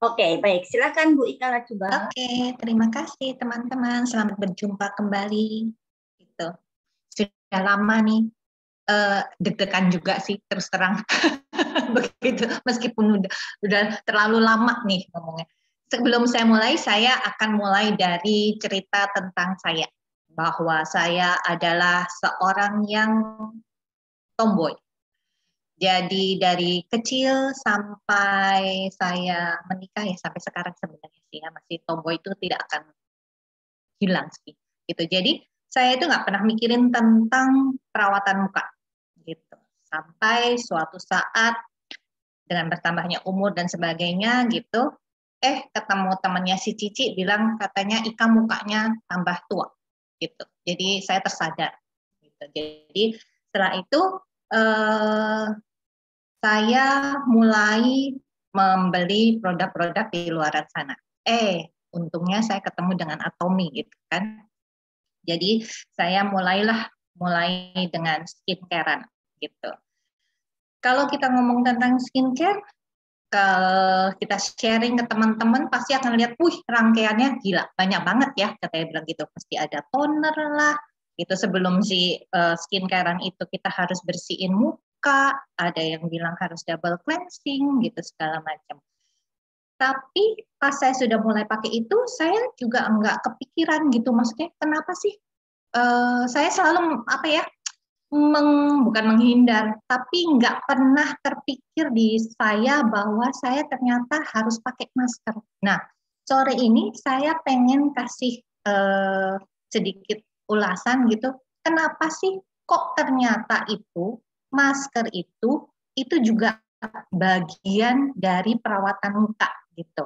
Oke, baik. Silakan Bu Ika Lacuba. Oke, terima kasih teman-teman. Selamat berjumpa kembali. Gitu. Sudah lama nih, deg-degan juga sih terus terang. Begitu, meskipun udah terlalu lama nih ngomongnya. Sebelum saya akan mulai dari cerita tentang saya. Bahwa saya adalah seorang yang tomboy. Jadi dari kecil sampai saya menikah ya sampai sekarang sebenarnya sih ya masih tomboy itu tidak akan hilang sih gitu. Jadi saya itu nggak pernah mikirin tentang perawatan muka gitu. Sampai suatu saat dengan bertambahnya umur dan sebagainya gitu, ketemu temannya si Cici bilang katanya Ika mukanya tambah tua gitu. Jadi saya tersadar gitu. Jadi setelah itu saya mulai membeli produk-produk di luar sana. Untungnya saya ketemu dengan Atomy gitu kan. Jadi saya mulai dengan skincare-an gitu. Kalau kita ngomong tentang skincare, kalau kita sharing ke teman-teman pasti akan lihat, rangkaiannya gila, banyak banget ya, katanya bilang gitu. Pasti ada toner lah, gitu sebelum si skincare-an itu kita harus bersihin muka, ada yang bilang harus double cleansing gitu segala macam. Tapi pas saya sudah mulai pakai itu, saya juga enggak kepikiran gitu, maksudnya kenapa sih saya selalu bukan menghindar, tapi nggak pernah terpikir di saya bahwa saya ternyata harus pakai masker. Nah, sore ini saya pengen kasih sedikit ulasan gitu, kenapa sih kok ternyata itu masker itu juga bagian dari perawatan muka gitu.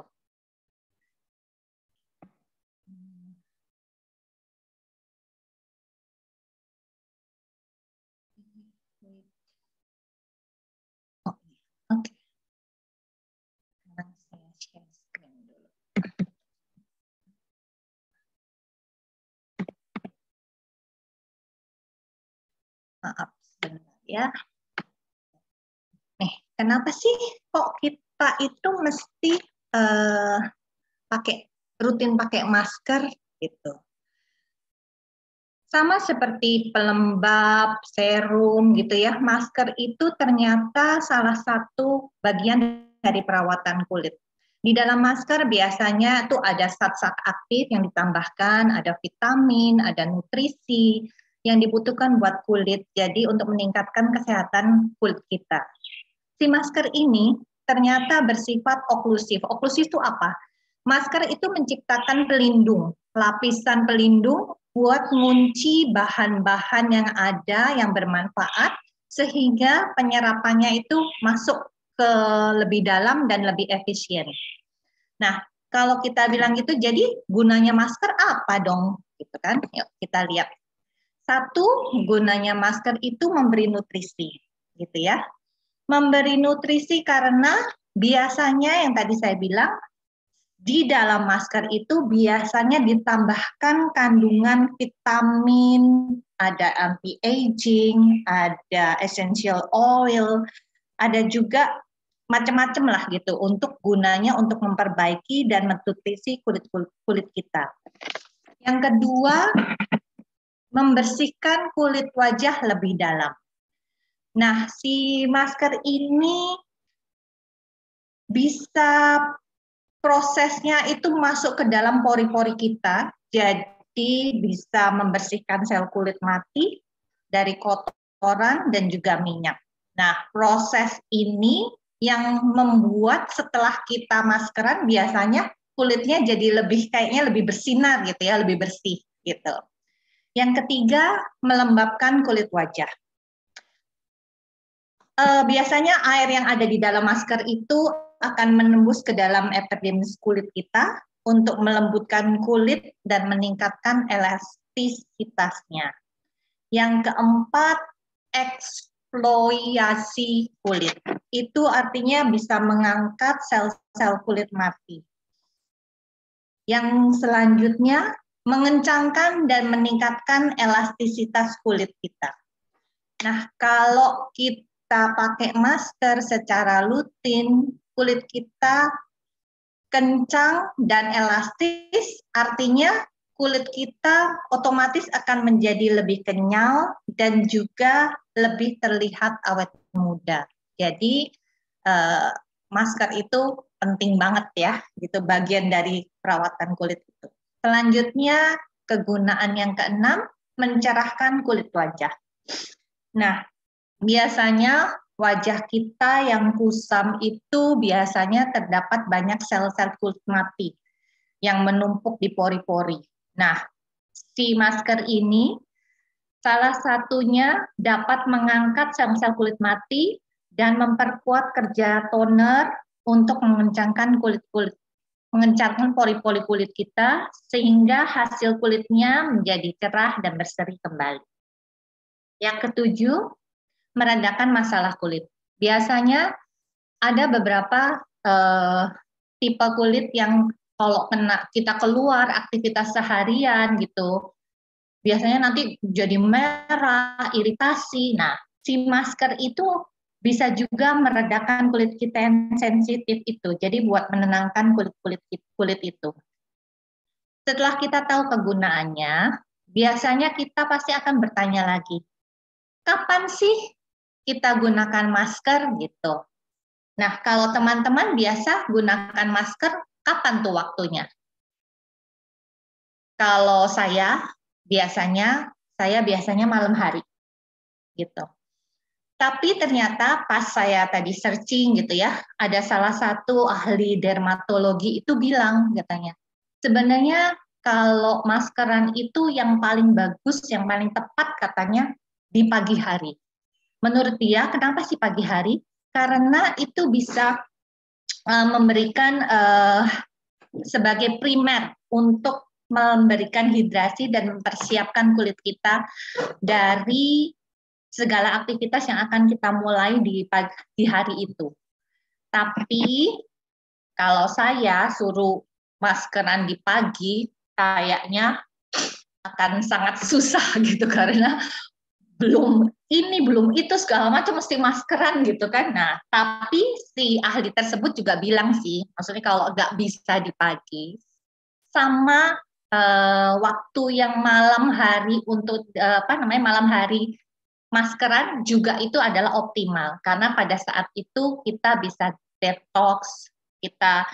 Oke. Sekarang saya share screen dulu. Maaf, sebentar ya. Nih, kenapa sih kok kita itu mesti rutin pakai masker gitu? Sama seperti pelembab, serum gitu ya, masker itu ternyata salah satu bagian dari perawatan kulit. Di dalam masker biasanya tuh ada zat-zat aktif yang ditambahkan, ada vitamin, ada nutrisi yang dibutuhkan buat kulit. Jadi untuk meningkatkan kesehatan kulit kita. Si masker ini ternyata bersifat oklusif. Oklusif itu apa? Masker itu menciptakan pelindung, lapisan pelindung buat mengunci bahan-bahan yang ada yang bermanfaat sehingga penyerapannya itu masuk ke lebih dalam dan lebih efisien. Nah, kalau kita bilang gitu, jadi gunanya masker apa dong? Gitu kan? Yuk kita lihat. Satu, gunanya masker itu memberi nutrisi, gitu ya. Memberi nutrisi karena biasanya yang tadi saya bilang di dalam masker itu biasanya ditambahkan kandungan vitamin, ada anti-aging, ada essential oil, ada juga macam-macam lah gitu untuk gunanya untuk memperbaiki dan menutrisi kulit kita. Yang kedua, membersihkan kulit wajah lebih dalam. Nah, si masker ini bisa prosesnya itu masuk ke dalam pori-pori kita, jadi bisa membersihkan sel kulit mati dari kotoran dan juga minyak. Nah, proses ini yang membuat setelah kita maskeran biasanya kulitnya jadi kayaknya lebih bersinar gitu ya, lebih bersih gitu. Yang ketiga, melembabkan kulit wajah. Biasanya air yang ada di dalam masker itu akan menembus ke dalam epidermis kulit kita untuk melembutkan kulit dan meningkatkan elastisitasnya. Yang keempat, eksfoliasi kulit. Itu artinya bisa mengangkat sel-sel kulit mati. Yang selanjutnya, mengencangkan dan meningkatkan elastisitas kulit kita. Nah, kalau kita pakai masker secara rutin, kulit kita kencang dan elastis, artinya kulit kita otomatis akan menjadi lebih kenyal dan juga lebih terlihat awet muda. Jadi masker itu penting banget ya, gitu, bagian dari perawatan kulit itu. Selanjutnya kegunaan yang keenam, mencerahkan kulit wajah. Nah, biasanya wajah kita yang kusam itu biasanya terdapat banyak sel-sel kulit mati yang menumpuk di pori-pori. Nah, si masker ini salah satunya dapat mengangkat sel-sel kulit mati dan memperkuat kerja toner untuk mengencangkan mengencangkan pori-pori kulit kita sehingga hasil kulitnya menjadi cerah dan berseri kembali. Yang ketujuh, meredakan masalah kulit. Biasanya ada beberapa tipe kulit yang kalau kita keluar aktivitas seharian gitu, biasanya nanti jadi merah, iritasi. Nah, si masker itu bisa juga meredakan kulit kita yang sensitif itu. Jadi buat menenangkan kulit itu. Setelah kita tahu kegunaannya, biasanya kita pasti akan bertanya lagi, kapan sih kita gunakan masker gitu? Nah, kalau teman-teman biasa gunakan masker, kapan tuh waktunya? Kalau saya biasanya malam hari gitu. Tapi ternyata pas saya tadi searching gitu ya, ada salah satu ahli dermatologi itu bilang katanya, sebenarnya kalau maskeran itu yang paling bagus, yang paling tepat katanya di pagi hari. Menurut dia, kenapa sih pagi hari? Karena itu bisa memberikan sebagai primer untuk memberikan hidrasi dan mempersiapkan kulit kita dari segala aktivitas yang akan kita mulai di hari itu. Tapi kalau saya suruh maskeran di pagi, kayaknya akan sangat susah gitu karena belum itu segala macam mesti maskeran gitu kan. Nah, tapi si ahli tersebut juga bilang sih, maksudnya kalau nggak bisa di pagi, sama waktu yang malam hari untuk malam hari maskeran juga itu adalah optimal karena pada saat itu kita bisa detox, kita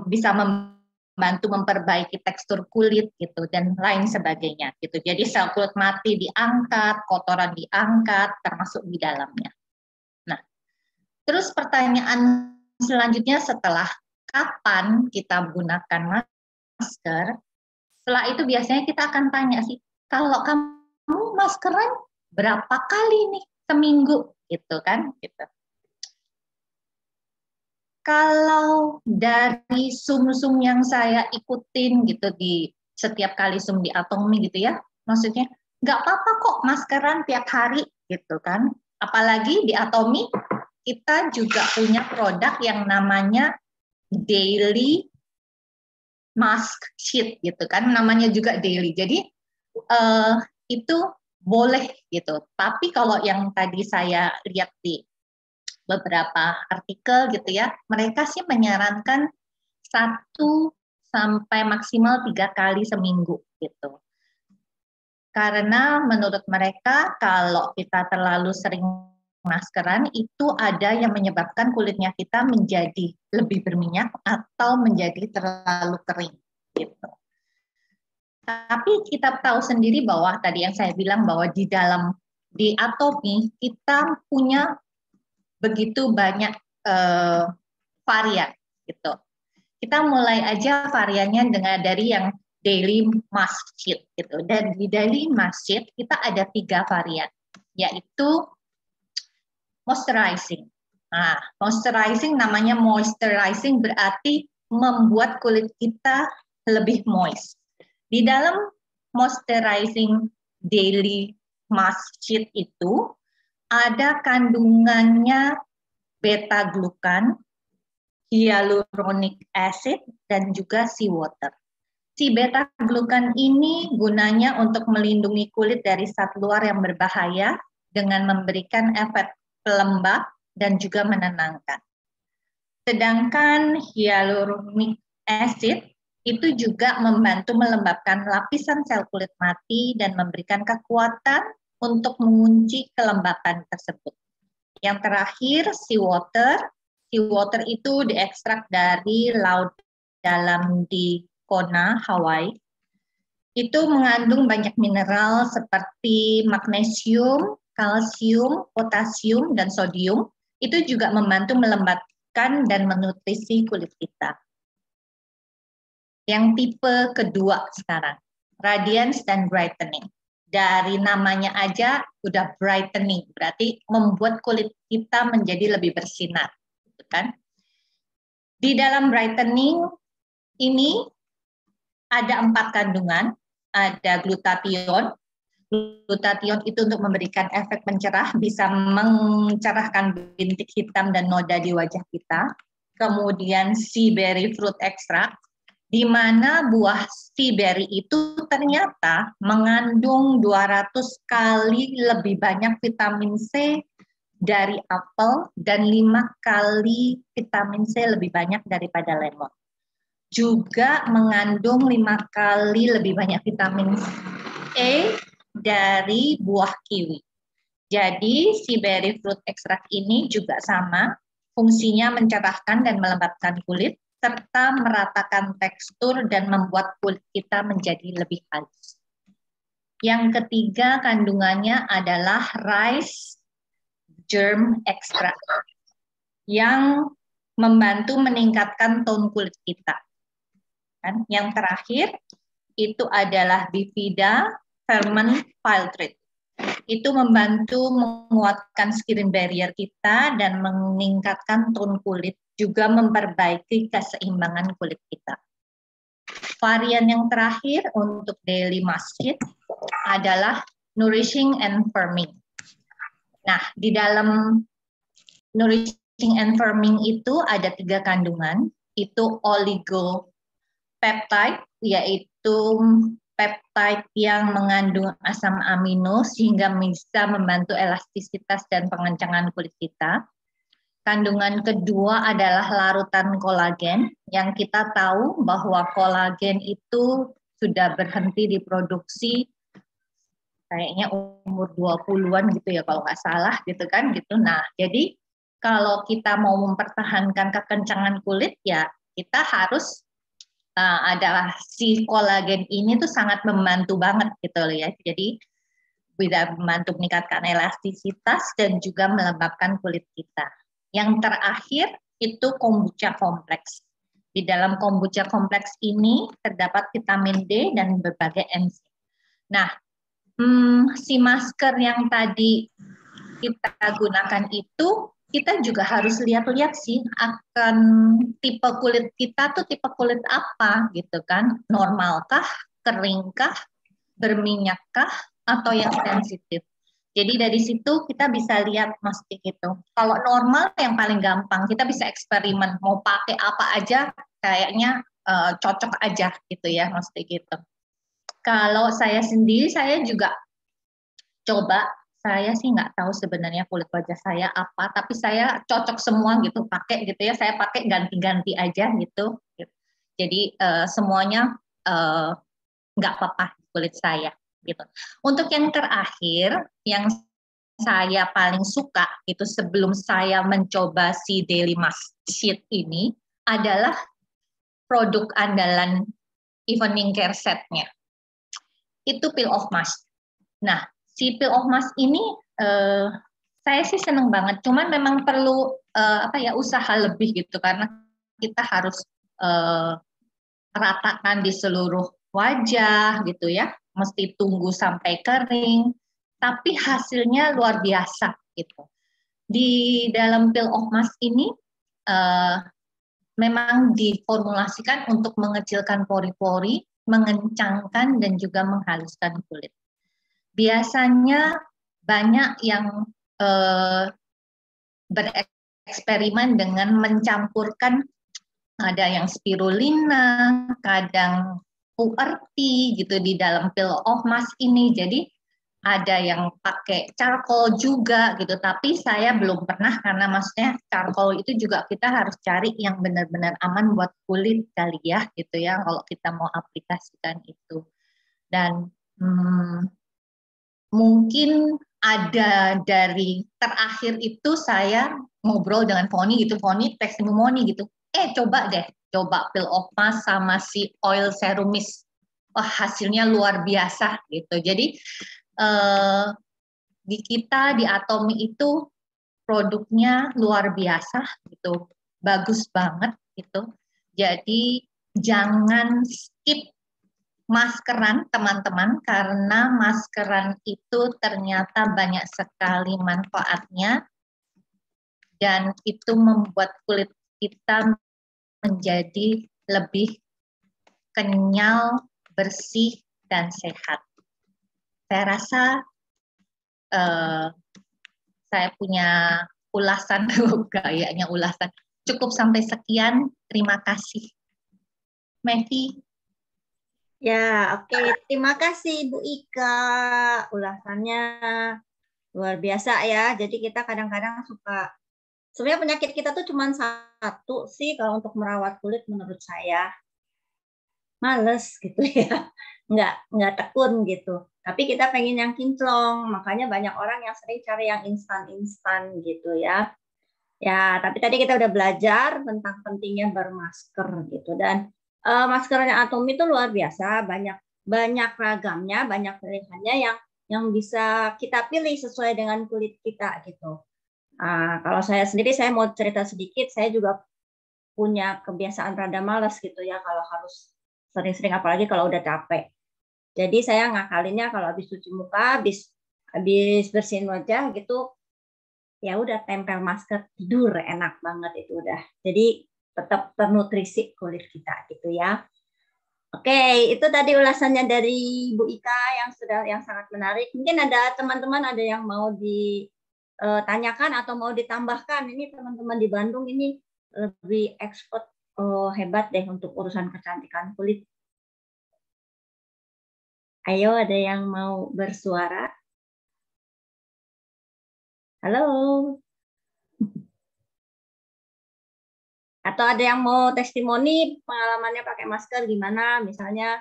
bisa membantu memperbaiki tekstur kulit gitu dan lain sebagainya gitu. Jadi sel kulit mati diangkat, kotoran diangkat termasuk di dalamnya. Nah, terus pertanyaan selanjutnya setelah kapan kita gunakan masker? Setelah itu biasanya kita akan tanya sih, kalau kamu maskeran berapa kali nih seminggu gitu kan? Gitu. Kalau dari sum-sum yang saya ikutin gitu di setiap kali sum di Atomi gitu ya, maksudnya nggak apa-apa kok maskeran tiap hari gitu kan. Apalagi di Atomi kita juga punya produk yang namanya Daily Mask Sheet gitu kan, namanya juga daily. Jadi itu boleh gitu. Tapi kalau yang tadi saya lihat di beberapa artikel gitu ya, mereka sih menyarankan 1 sampai maksimal 3 kali seminggu gitu. Karena menurut mereka kalau kita terlalu sering maskeran itu ada yang menyebabkan kulitnya kita menjadi lebih berminyak atau menjadi terlalu kering gitu. Tapi kita tahu sendiri bahwa tadi yang saya bilang bahwa di Atomi kita punya begitu banyak varian gitu. Kita mulai aja variannya dari yang Daily Mask Sheet gitu. Dan di Daily Mask Sheet kita ada 3 varian, yaitu moisturizing. Nah, moisturizing namanya moisturizing berarti membuat kulit kita lebih moist. Di dalam moisturizing Daily Mask Sheet itu ada kandungannya beta-glukan, hyaluronic acid, dan juga seawater. Si beta-glukan ini gunanya untuk melindungi kulit dari zat luar yang berbahaya dengan memberikan efek pelembab dan juga menenangkan. Sedangkan hyaluronic acid itu juga membantu melembabkan lapisan sel kulit mati dan memberikan kekuatan untuk mengunci kelembapan tersebut. Yang terakhir, seawater. Seawater itu diekstrak dari laut dalam di Kona, Hawaii. Itu mengandung banyak mineral seperti magnesium, kalsium, potasium, dan sodium. Itu juga membantu melembabkan dan menutrisi kulit kita. Yang tipe kedua sekarang, radiance dan brightening. Dari namanya aja udah brightening, berarti membuat kulit kita menjadi lebih bersinar, gitu kan? Di dalam brightening ini ada 4 kandungan, ada glutathione. Glutathione itu untuk memberikan efek pencerah, bisa mencerahkan bintik hitam dan noda di wajah kita. Kemudian sea berry fruit extract, di mana buah sea berry itu ternyata mengandung 200 kali lebih banyak vitamin C dari apel dan 5 kali vitamin C lebih banyak daripada lemon. Juga mengandung 5 kali lebih banyak vitamin E dari buah kiwi. Jadi sea berry fruit extract ini juga sama, fungsinya mencerahkan dan melembabkan kulit, serta meratakan tekstur dan membuat kulit kita menjadi lebih halus. Yang ketiga kandungannya adalah rice germ extract yang membantu meningkatkan tone kulit kita. Yang terakhir itu adalah Bifida ferment filtrate. Itu membantu menguatkan skin barrier kita dan meningkatkan tone kulit, juga memperbaiki keseimbangan kulit kita. Varian yang terakhir untuk daily mask adalah nourishing and firming. Nah, di dalam nourishing and firming itu ada 3 kandungan, itu oligopeptide, yaitu peptide yang mengandung asam amino sehingga bisa membantu elastisitas dan pengencangan kulit kita. Kandungan kedua adalah larutan kolagen, yang kita tahu bahwa kolagen itu sudah berhenti diproduksi kayaknya umur 20-an gitu ya kalau nggak salah gitu kan gitu. Nah, jadi kalau kita mau mempertahankan kekencangan kulit ya kita harus adalah si kolagen ini tuh sangat membantu banget gitu loh ya. Jadi bisa membantu meningkatkan elastisitas dan juga melembabkan kulit kita. Yang terakhir itu kombucha kompleks. Di dalam kombucha kompleks ini terdapat vitamin D dan berbagai enzim. Nah, si masker yang tadi kita gunakan itu kita juga harus lihat-lihat sih akan tipe kulit kita tuh tipe kulit apa gitu kan, normalkah, keringkah, berminyakkah, atau yang sensitif. Jadi dari situ kita bisa lihat mesti gitu. Kalau normal yang paling gampang kita bisa eksperimen mau pakai apa aja kayaknya cocok aja gitu ya mesti gitu. Kalau saya sendiri saya juga coba. Saya sih nggak tahu sebenarnya kulit wajah saya apa, tapi saya cocok semua gitu pakai gitu ya. Saya pakai ganti-ganti aja gitu. Jadi semuanya nggak apa-apa kulit saya gitu. Untuk yang terakhir, yang saya paling suka itu sebelum saya mencoba si Daily Mask Sheet ini adalah produk andalan Evening Care Set-nya. Itu peel off mask. Nah, si peel off mask ini saya sih seneng banget, cuman memang perlu usaha lebih gitu karena kita harus ratakan di seluruh wajah gitu ya, mesti tunggu sampai kering, tapi hasilnya luar biasa gitu. Di dalam peel off mask ini memang diformulasikan untuk mengecilkan pori-pori, mengencangkan dan juga menghaluskan kulit. Biasanya banyak yang bereksperimen dengan mencampurkan ada yang spirulina, kadang URT gitu di dalam peel off mask ini. Jadi ada yang pakai charcoal juga gitu, tapi saya belum pernah karena maksudnya charcoal itu juga kita harus cari yang benar-benar aman buat kulit kali ya gitu ya kalau kita mau aplikasikan itu. Dan mungkin ada dari terakhir itu saya ngobrol dengan Foni gitu, Foni testimoni gitu, coba deh, coba peel off mask sama si oil serum mist, wah hasilnya luar biasa gitu. Jadi di kita di Atomi itu produknya luar biasa gitu, bagus banget gitu. Jadi jangan skip maskeran teman-teman, karena maskeran itu ternyata banyak sekali manfaatnya dan itu membuat kulit kita menjadi lebih kenyal, bersih, dan sehat. Saya rasa saya punya ulasan, kayaknya ulasan. Cukup sampai sekian, terima kasih. Meki. Ya, oke. Terima kasih Bu Ika. Ulasannya luar biasa ya. Jadi kita kadang-kadang suka, sebenarnya penyakit kita tuh cuma satu sih kalau untuk merawat kulit menurut saya. Males gitu ya. Nggak tekun gitu. Tapi kita pengen yang kinclong. Makanya banyak orang yang sering cari yang instan-instan gitu ya. Ya, tapi tadi kita udah belajar tentang pentingnya bermasker gitu. Dan maskernya Atomi itu luar biasa, banyak ragamnya, banyak pilihannya yang bisa kita pilih sesuai dengan kulit kita gitu. Kalau saya sendiri, saya mau cerita sedikit, saya juga punya kebiasaan rada malas gitu ya kalau harus sering-sering, apalagi kalau udah capek. Jadi saya ngakalinnya kalau habis cuci muka, habis bersihin wajah gitu, ya udah tempel masker, tidur enak banget itu udah. Jadi tetap ternutrisi kulit kita gitu ya. Oke, itu tadi ulasannya dari Bu Ika yang sangat menarik. Mungkin ada teman-teman ada yang mau ditanyakan atau mau ditambahkan. Ini teman-teman di Bandung ini lebih expert, hebat deh untuk urusan kecantikan kulit. Ayo, ada yang mau bersuara? Halo. Atau ada yang mau testimoni pengalamannya pakai masker gimana? Misalnya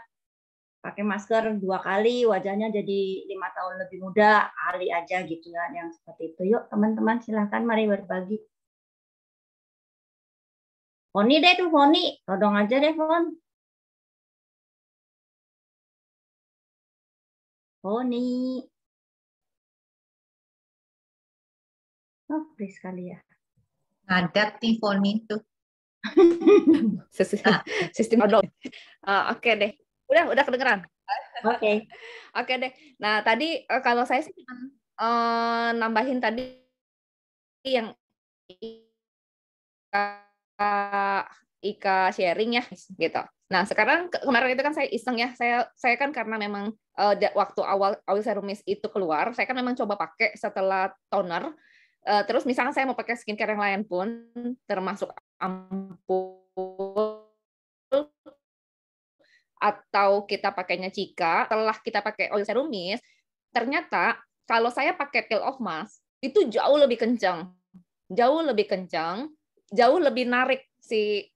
pakai masker 2 kali, wajahnya jadi 5 tahun lebih muda, kali aja gitu ya, yang seperti itu. Yuk teman-teman silahkan mari berbagi. Foni deh tuh, Foni. Todong aja deh, Fon. Foni. Oh, please sekali ya. Ngadat nih Foni tuh. Sistem odol. Oke deh. Udah kedengeran. Oke. Oke deh. Nah, tadi kalau saya sih nambahin tadi yang Ika sharing ya gitu. Nah, sekarang kemarin itu kan saya iseng ya. Saya kan karena memang waktu awal oil serum mist itu keluar, saya kan memang coba pakai setelah toner. Terus misalnya saya mau pakai skincare yang lain pun, termasuk ampul atau kita pakainya Cika, setelah kita pakai oil serum mist, ternyata kalau saya pakai peel off mask itu jauh lebih kencang, jauh lebih narik si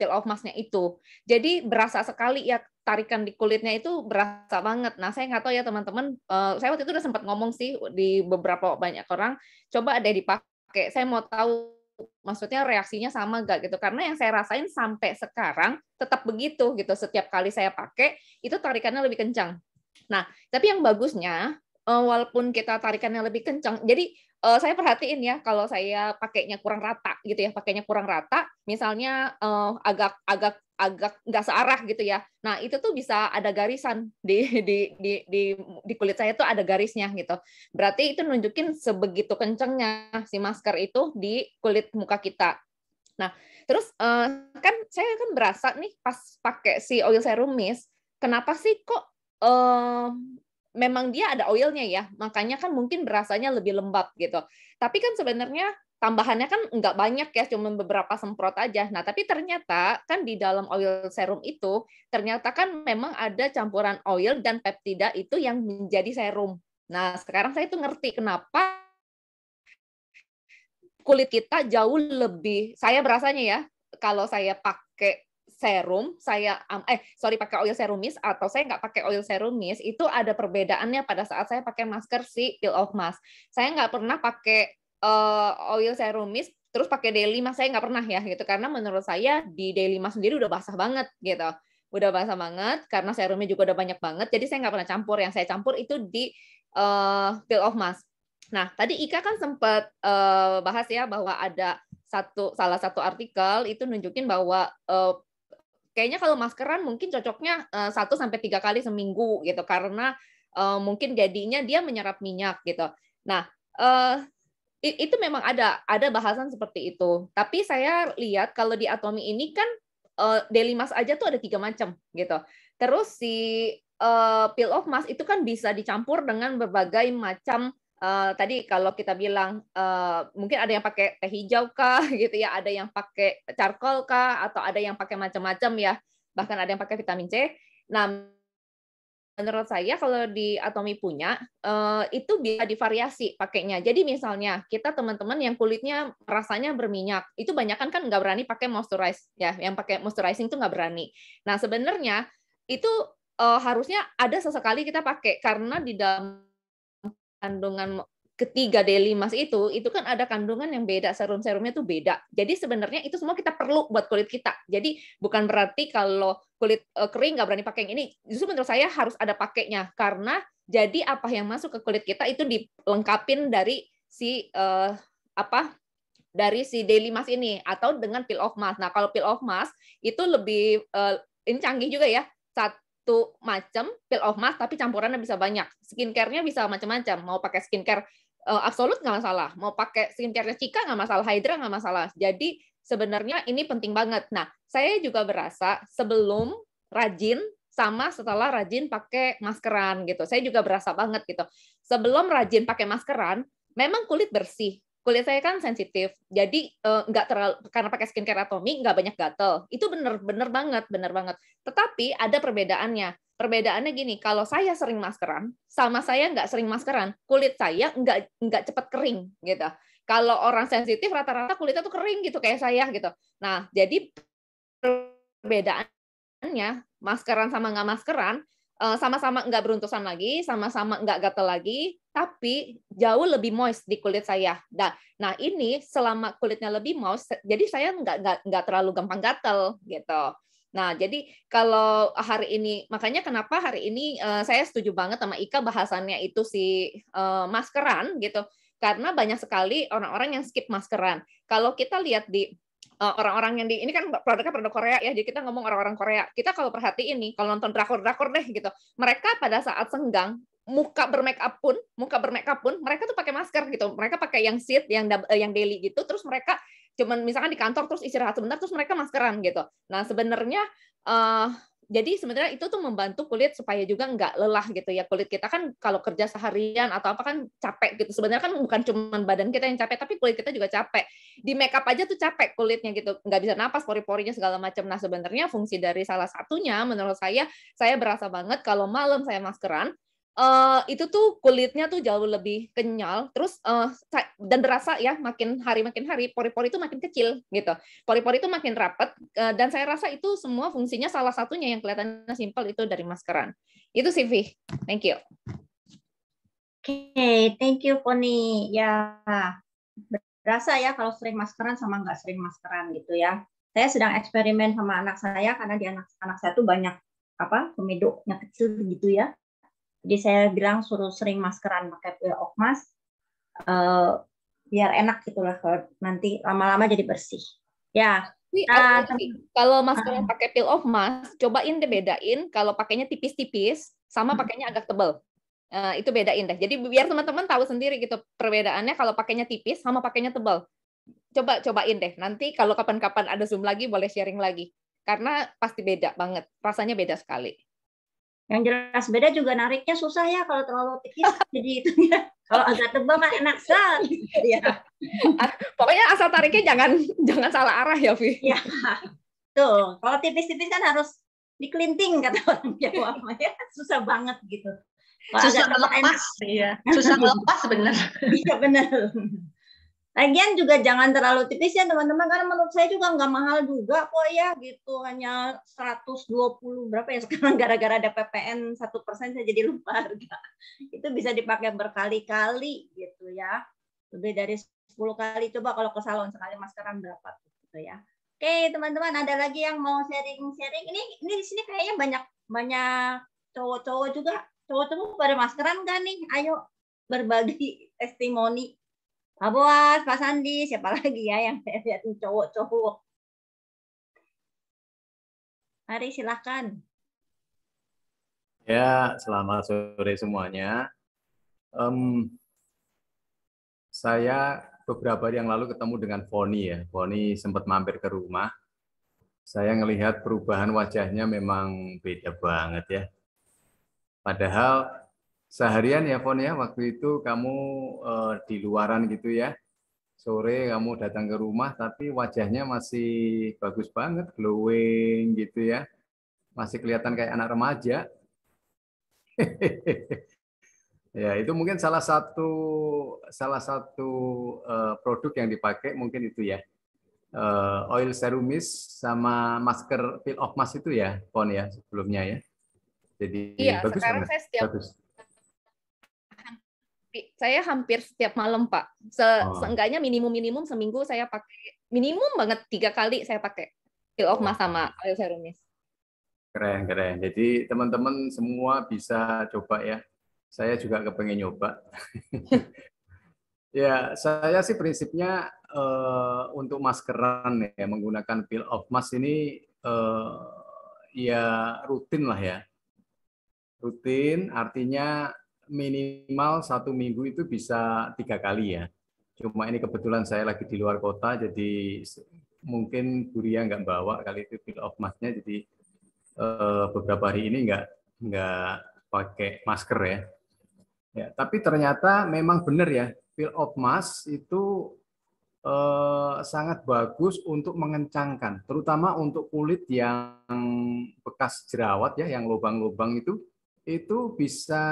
peel off mask-nya itu. Jadi berasa sekali ya, tarikan di kulitnya itu berasa banget. Nah, saya nggak tahu ya teman-teman, saya waktu itu udah sempat ngomong sih di beberapa banyak orang, coba ada dipakai. Saya mau tahu maksudnya reaksinya sama nggak gitu, karena yang saya rasain sampai sekarang tetap begitu gitu. Setiap kali saya pakai itu tarikannya lebih kencang. Nah, tapi yang bagusnya walaupun kita tarikannya lebih kencang, jadi saya perhatiin ya kalau saya pakainya kurang rata gitu ya, misalnya agak nggak searah gitu ya. Nah, itu tuh bisa ada garisan di kulit saya tuh ada garisnya gitu. Berarti itu nunjukin sebegitu kencengnya si masker itu di kulit muka kita. Nah, terus kan saya kan berasa nih pas pakai si oil serum mist, kenapa sih kok memang dia ada oilnya ya, makanya kan mungkin berasanya lebih lembab gitu. Tapi kan sebenarnya tambahannya kan nggak banyak ya, cuma beberapa semprot aja. Nah, tapi ternyata kan di dalam oil serum itu, ternyata kan memang ada campuran oil dan peptida itu yang menjadi serum. Nah, sekarang saya tuh ngerti kenapa kulit kita jauh lebih, saya berasanya ya, kalau saya pakai serum, pakai oil serumis atau saya nggak pakai oil serumis, itu ada perbedaannya pada saat saya pakai masker si Peel Off Mask. Saya nggak pernah pakai oil serumis terus pakai daily mask, saya nggak pernah ya gitu, karena menurut saya di daily mask sendiri udah basah banget gitu, udah basah banget karena serumnya juga udah banyak banget, jadi saya nggak pernah campur. Yang saya campur itu di Peel Off Mask. Nah, tadi Ika kan sempat bahas ya bahwa ada salah satu artikel itu nunjukin bahwa kayaknya kalau maskeran mungkin cocoknya 1 sampai 3 kali seminggu gitu, karena mungkin jadinya dia menyerap minyak gitu. Nah, itu memang ada bahasan seperti itu. Tapi saya lihat kalau di Atomy ini kan daily mask aja tuh ada 3 macam gitu. Terus si peel off mask itu kan bisa dicampur dengan berbagai macam. Tadi kalau kita bilang mungkin ada yang pakai teh hijau kah gitu ya, ada yang pakai charcoal kah, atau ada yang pakai macam-macam ya, bahkan ada yang pakai vitamin C. Nah, menurut saya kalau di Atomy punya itu bisa divariasi pakainya. Jadi misalnya kita teman-teman yang kulitnya rasanya berminyak, itu banyak kan nggak berani pakai moisturize ya, yang pakai moisturizing itu nggak berani. Nah, sebenarnya itu harusnya ada sesekali kita pakai, karena di dalam kandungan ketiga daily mask itu kan ada kandungan yang beda, serum-serumnya tuh beda. Jadi sebenarnya itu semua kita perlu buat kulit kita. Jadi bukan berarti kalau kulit kering nggak berani pakai yang ini. Justru menurut saya harus ada pakainya, karena jadi apa yang masuk ke kulit kita itu dilengkapin dari si dari si daily mask ini atau dengan peel off mask. Nah, kalau peel off mask itu lebih ini canggih juga ya. Satu macam peel off mask tapi campurannya bisa banyak. Skincare-nya bisa macam-macam. Mau pakai skincare Absolut nggak masalah. Mau pakai skincare Cika nggak masalah, Hydra nggak masalah. Jadi sebenarnya ini penting banget. Nah, saya juga berasa sebelum rajin sama setelah rajin pakai maskeran gitu. Saya juga berasa banget gitu. Sebelum rajin pakai maskeran, memang kulit bersih. Kulit saya kan sensitif, jadi nggak terlalu, karena pakai skincare Atomy nggak banyak gatel. Itu bener banget, bener banget. Tetapi ada perbedaannya. Perbedaannya gini, kalau saya sering maskeran, sama saya nggak sering maskeran, kulit saya nggak cepat kering gitu. Kalau orang sensitif rata-rata kulitnya tuh kering gitu kayak saya gitu. Nah, jadi perbedaannya maskeran sama nggak maskeran, sama-sama nggak beruntusan lagi, sama-sama nggak gatel lagi, tapi jauh lebih moist di kulit saya. Nah ini selama kulitnya lebih moist, jadi saya nggak terlalu gampang gatel gitu. Nah, jadi kalau hari ini, makanya kenapa hari ini saya setuju banget sama Ika bahasannya itu si maskeran gitu, karena banyak sekali orang-orang yang skip maskeran. Kalau kita lihat di orang-orang yang di ini kan produknya produk Korea ya, jadi kita ngomong orang-orang Korea. Kita kalau perhatiin nih, kalau nonton drakor-drakor deh gitu, mereka pada saat senggang muka bermake up pun mereka tuh pakai masker gitu. Mereka pakai yang sheet, yang daily gitu, terus mereka cuman misalkan di kantor terus istirahat sebentar terus mereka maskeran gitu. Nah, sebenarnya jadi sebenarnya itu tuh membantu kulit supaya juga nggak lelah gitu ya. Kulit kita kan kalau kerja seharian atau apa kan capek gitu. Sebenarnya kan bukan cuma badan kita yang capek, tapi kulit kita juga capek. Di make up aja tuh capek kulitnya gitu. Nggak bisa napas, pori-porinya segala macam. Nah, sebenarnya fungsi dari salah satunya menurut saya berasa banget kalau malam saya maskeran, itu tuh kulitnya tuh jauh lebih kenyal, terus dan berasa ya makin hari pori-pori itu makin kecil gitu, pori-pori itu makin rapat, dan saya rasa itu semua fungsinya salah satunya yang kelihatannya simpel itu dari maskeran. Itu sih, Vi. Thank you. Oke, thank you Poni. Ya, berasa ya kalau sering maskeran sama nggak sering maskeran gitu ya. Saya sedang eksperimen sama anak saya karena di anak saya tuh banyak pemedoknya kecil gitu ya. Jadi saya bilang suruh sering maskeran pakai peel off mask biar enak gitulah, kalau nanti lama-lama jadi bersih. Ya. Kalau maskeran pakai peel off mask, cobain deh bedain kalau pakainya tipis-tipis sama pakainya agak tebal. Itu bedain deh. Jadi biar teman-teman tahu sendiri gitu perbedaannya kalau pakainya tipis sama pakainya tebal. Cobain deh. Nanti kalau kapan-kapan ada Zoom lagi boleh sharing lagi. Karena pasti beda banget. Rasanya beda sekali. Yang jelas beda juga nariknya susah ya kalau terlalu tipis. Jadi itu ya. Kalau agak tebal kan enak sekali. Ya. Pokoknya asal tariknya jangan salah arah ya, Vi. Ya. Tuh, kalau tipis-tipis kan harus dikelinting kata orang Jawa. Ya, susah banget gitu. Kalau Susah agak tebal melepas, iya. Susah melepas benar. Iya benar. Lagian juga jangan terlalu tipis ya teman-teman, karena menurut saya juga nggak mahal juga kok ya gitu, hanya 120 berapa ya sekarang, gara-gara ada PPN 1% saya jadi lupa harga. Itu bisa dipakai berkali-kali gitu ya, lebih dari 10 kali. Coba kalau ke salon sekali maskeran berapa gitu ya. Oke teman-teman, ada lagi yang mau sharing-sharing? Ini di sini kayaknya banyak cowok-cowok juga, cowok-cowok pada maskeran kan nih? Ayo berbagi testimoni. Pak Boas, Pak Sandi, siapa lagi ya yang saya lihat cowok-cowok? Mari silakan. Ya, selamat sore semuanya. Saya beberapa hari yang lalu ketemu dengan Foni ya. Foni sempat mampir ke rumah. Saya ngelihat perubahan wajahnya memang beda banget ya. Padahal seharian ya Foni ya, waktu itu kamu di luaran gitu ya. Sore kamu datang ke rumah, tapi wajahnya masih bagus banget, glowing gitu ya. Masih kelihatan kayak anak remaja. Ya, itu mungkin salah satu produk yang dipakai mungkin itu ya. Oil serumis sama masker peel off mask itu ya, Pon ya sebelumnya ya. Jadi Iya, bagus sekarang banget. saya hampir setiap malam, Pak. Seenggaknya minimum seminggu saya pakai, minimum banget 3 kali saya pakai peel off mask sama oil serumis. Keren. Jadi teman-teman semua bisa coba ya. Saya juga kepengen nyoba. Ya, saya sih prinsipnya untuk maskeran ya, menggunakan peel off mask ini ya rutin lah ya. Rutin artinya minimal 1 minggu itu bisa 3 kali ya. Cuma ini kebetulan saya lagi di luar kota, jadi mungkin Buria nggak bawa kali itu peel off mask-nya, jadi beberapa hari ini nggak pakai masker ya. Ya, tapi ternyata memang benar ya, peel off mask itu sangat bagus untuk mengencangkan, terutama untuk kulit yang bekas jerawat ya, yang lubang-lubang itu bisa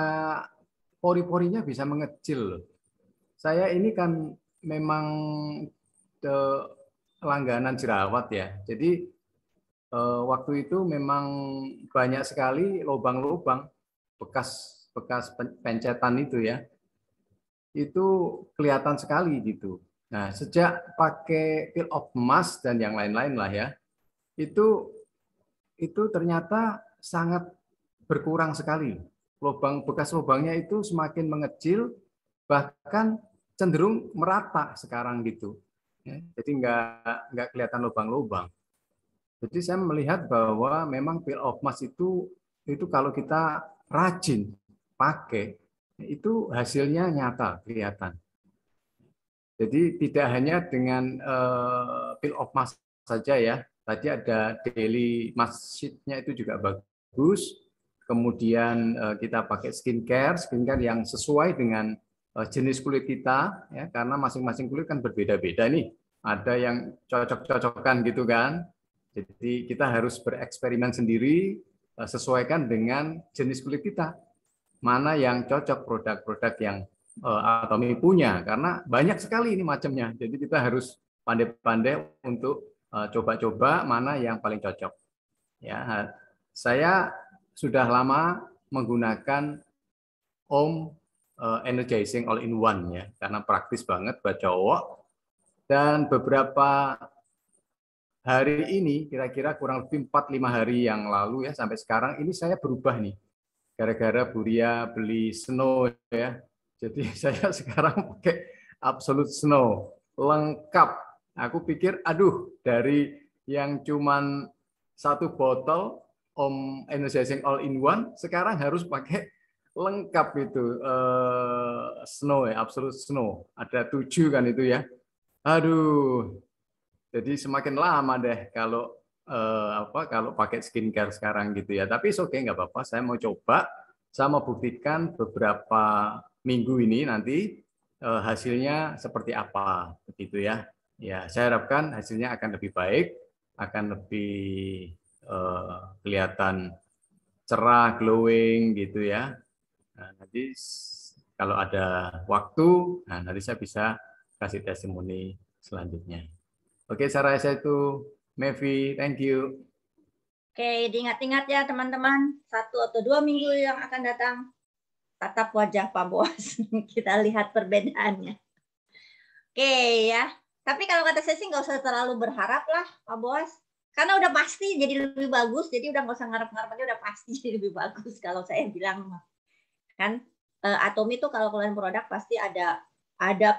pori-porinya bisa mengecil. Saya ini kan memang langganan jerawat ya, jadi waktu itu memang banyak sekali lubang-lubang bekas pencetan itu ya, itu kelihatan sekali gitu. Nah, sejak pakai peel off mask dan yang lain-lain lah ya, itu ternyata sangat berkurang sekali. Bekas lubangnya itu semakin mengecil, bahkan cenderung merata sekarang gitu. Jadi nggak kelihatan lubang-lubang. Jadi saya melihat bahwa memang peel off mask itu kalau kita rajin pakai, itu hasilnya nyata, kelihatan. Jadi tidak hanya dengan peel off mask saja ya. Tadi ada daily mask sheet-nya itu juga bagus. Kemudian kita pakai skincare yang sesuai dengan jenis kulit kita, ya, karena masing-masing kulit kan berbeda-beda nih. Ada yang cocok-cocokan gitu kan. Jadi kita harus bereksperimen sendiri, sesuaikan dengan jenis kulit kita. Mana yang cocok produk-produk yang Atomy punya, karena banyak sekali ini macamnya. Jadi kita harus pandai-pandai untuk coba-coba mana yang paling cocok. Ya, saya sudah lama menggunakan Om Energizing All in One ya, karena praktis banget buat cowok. Dan beberapa hari ini, kira-kira kurang lebih 4-5 hari yang lalu ya, sampai sekarang ini saya berubah nih. Gara-gara Buria beli Snow ya. Jadi saya sekarang pakai Absolute Snow, lengkap. Aku pikir, aduh, dari yang cuman 1 botol Om Energizing All in One, sekarang harus pakai lengkap itu Snow ya, Absolute Snow. Ada 7 kan itu ya. Aduh, jadi semakin lama deh kalau kalau pakai skincare sekarang gitu ya. Tapi oke, nggak apa-apa. Saya mau coba, saya mau buktikan beberapa minggu ini nanti hasilnya seperti apa, begitu ya. Ya, saya harapkan hasilnya akan lebih baik, akan lebih kelihatan cerah, glowing gitu ya. Nah, nanti kalau ada waktu, nah nanti saya bisa kasih testimoni selanjutnya. Oke, saya rasa itu, Mevi, thank you. Oke, diingat-ingat ya teman-teman, 1 atau 2 minggu yang akan datang, tatap wajah Pak Boas. Kita lihat perbedaannya. Oke ya, tapi kalau kata saya sih nggak usah terlalu berharap lah Pak Boas. Karena udah pasti jadi lebih bagus, jadi udah nggak usah ngarep-ngarep lagi, udah pasti jadi lebih bagus kalau saya bilang. Kan Atomi itu kalau keluarin produk pasti ada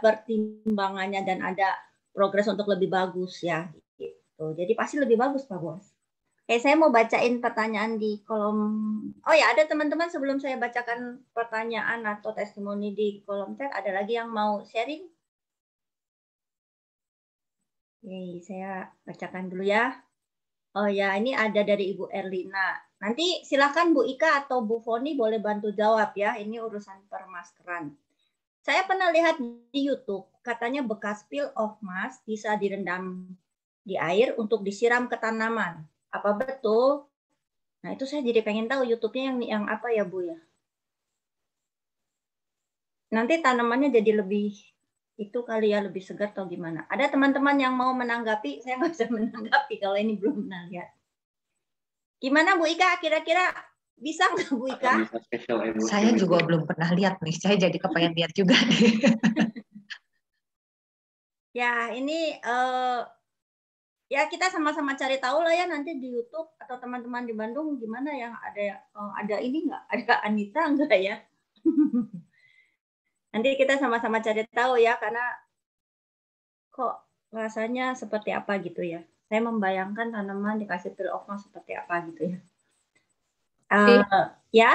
pertimbangannya dan ada progres untuk lebih bagus ya. Gitu. Jadi pasti lebih bagus Pak Bos. Saya mau bacain pertanyaan di kolom. Oh ya, ada teman-teman sebelum saya bacakan pertanyaan atau testimoni di kolom chat, ada lagi yang mau sharing? Oke, saya bacakan dulu ya. Oh ya, ini ada dari Ibu Erlina. Nanti silakan Bu Ika atau Bu Foni boleh bantu jawab ya. Ini urusan permaskeran. Saya pernah lihat di YouTube, katanya bekas peel of mask bisa direndam di air untuk disiram ke tanaman. Apa betul? Nah, itu saya jadi pengen tahu YouTube-nya yang apa ya, Bu ya. Nanti tanamannya jadi lebih itu kali ya, lebih segar atau gimana. Ada teman-teman yang mau menanggapi, saya nggak bisa menanggapi kalau ini belum pernah lihat. Gimana Bu Ika, kira-kira bisa nggak Bu Ika? Saya juga belum pernah lihat nih, saya jadi kepengen lihat juga nih. Ya, ini ya kita sama-sama cari tahu lah ya nanti di YouTube atau teman-teman di Bandung gimana yang ada ini nggak, ada Anita nggak ya? Nanti kita sama-sama cari tahu ya, karena kok rasanya seperti apa gitu ya. Saya membayangkan tanaman dikasih peel off mask seperti apa gitu ya. Ya?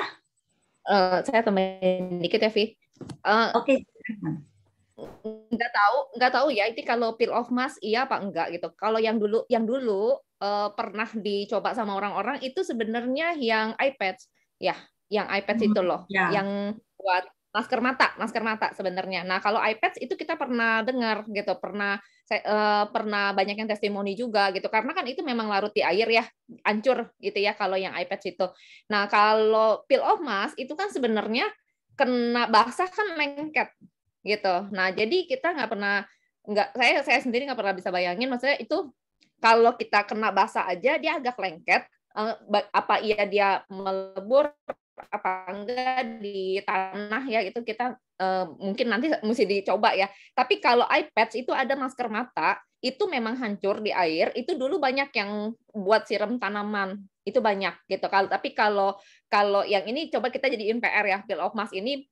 Saya tambahin dikit ya, Vi. Oke. Nggak tahu ya itu kalau peel off mask iya apa enggak gitu. Kalau yang dulu pernah dicoba sama orang-orang itu sebenarnya yang iPads ya, yang iPads itu loh, Ya. yang buat masker mata sebenarnya. Nah, kalau iPads itu kita pernah dengar gitu, pernah banyak yang testimoni juga gitu, karena kan itu memang larut di air ya, hancur gitu ya kalau yang iPads itu. Nah, kalau peel off mask itu kan sebenarnya kena basah kan lengket gitu. Nah, jadi kita saya sendiri nggak pernah bisa bayangin, maksudnya itu kalau kita kena basah aja dia agak lengket, apa iya dia melebur apa enggak di tanah ya, itu kita mungkin nanti mesti dicoba ya. Tapi kalau iPads itu ada masker mata, itu memang hancur di air, itu dulu banyak yang buat siram tanaman, itu banyak gitu. Tapi kalau yang ini coba kita jadiin PR ya, peel off mask ini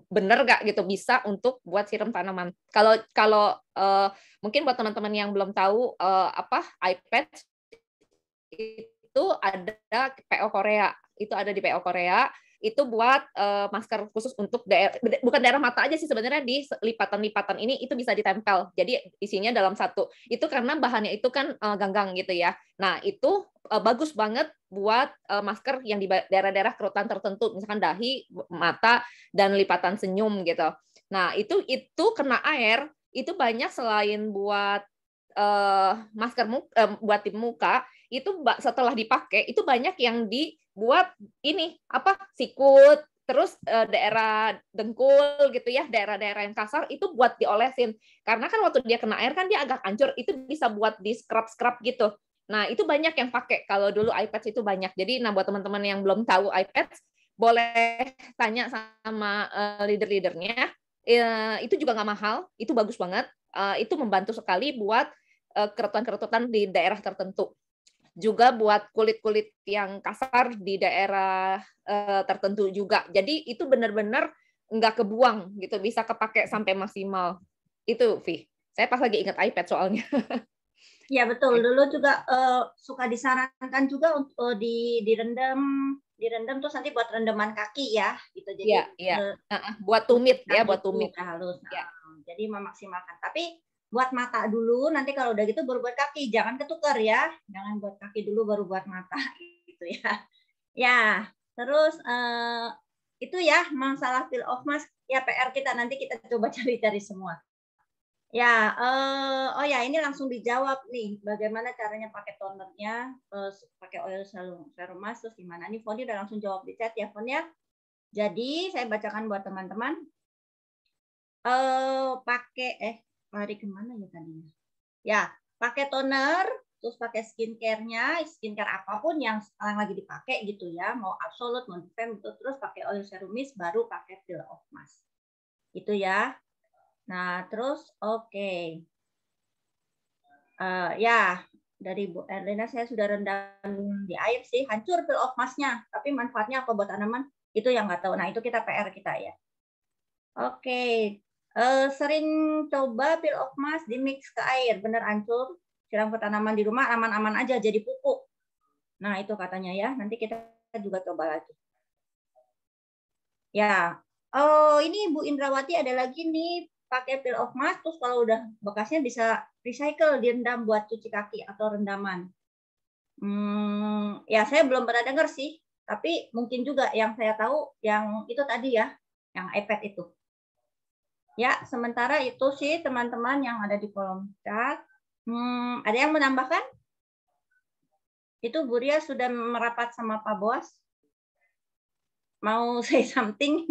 bener nggak gitu bisa untuk buat siram tanaman. Kalau mungkin buat teman-teman yang belum tahu apa iPads itu ada PO Korea, itu ada di PO Korea, itu buat masker khusus untuk bukan daerah mata aja sih sebenarnya, di lipatan-lipatan ini itu bisa ditempel. Jadi isinya dalam satu. Itu karena bahannya itu kan ganggang gitu ya. Nah, itu bagus banget buat masker yang di daerah-daerah kerutan tertentu, misalkan dahi, mata, dan lipatan senyum gitu. Nah, itu kena air, itu banyak selain buat masker buat di muka, itu setelah dipakai itu banyak yang dibuat ini apa sikut, terus daerah dengkul gitu ya, daerah-daerah yang kasar itu buat diolesin, karena kan waktu dia kena air kan dia agak hancur, itu bisa buat di scrub gitu. Nah, itu banyak yang pakai kalau dulu iPads itu banyak. Jadi nah buat teman-teman yang belum tahu iPads boleh tanya sama leader-leadernya, itu juga nggak mahal, itu bagus banget, itu membantu sekali buat kerutan-kerutan di daerah tertentu. Juga buat kulit-kulit yang kasar di daerah tertentu juga. Jadi itu benar-benar nggak kebuang gitu, bisa kepake sampai maksimal. Itu, Vi. Saya pas lagi ingat iPad soalnya. Ya betul. Dulu juga suka disarankan juga untuk direndam terus nanti buat rendaman kaki ya, gitu. Jadi iya. Buat tumit ya, buat tumit. Halus. Ya. Jadi memaksimalkan. Tapi buat mata dulu, nanti kalau udah gitu baru buat kaki. Jangan ketukar ya. Jangan buat kaki dulu baru buat mata gitu ya. Ya, terus itu ya masalah peel off mask ya PR kita, nanti kita coba cari-cari semua. Ya, oh ya ini langsung dijawab nih, bagaimana caranya pakai tonernya, terus pakai oil serum mask, terus gimana? Nih Foni udah langsung jawab di chat ya Fon ya. Jadi saya bacakan buat teman-teman. Pakai lari kemana ya tadinya? Ya, pakai toner, terus pakai skincare-nya, skincare apapun yang sekarang lagi dipakai gitu ya, mau Absolute, mau Defame, gitu. Terus pakai oil serum mist, baru pakai peel off mask. Itu ya. Nah, terus oke. Ya, dari Bu Erlina saya sudah rendam di air sih, hancur peel off mask-nya. Tapi manfaatnya apa buat tanaman? Itu yang nggak tahu. Nah, itu kita PR kita ya. Oke. Sering coba peel off mask di mix ke air, bener hancur. Siram ke tanaman di rumah aman-aman aja jadi pupuk. Nah, itu katanya ya. Nanti kita juga coba lagi. Ya. Oh, ini Bu Indrawati ada lagi nih pakai peel off mask, terus kalau udah bekasnya bisa recycle, direndam buat cuci kaki atau rendaman. Ya saya belum pernah dengar sih, tapi mungkin juga yang saya tahu yang itu tadi ya, yang iPad itu. Ya, sementara itu sih teman-teman yang ada di kolom chat. Ada yang menambahkan? Itu Bu Ria sudah merapat sama Pak Bos. Mau say something?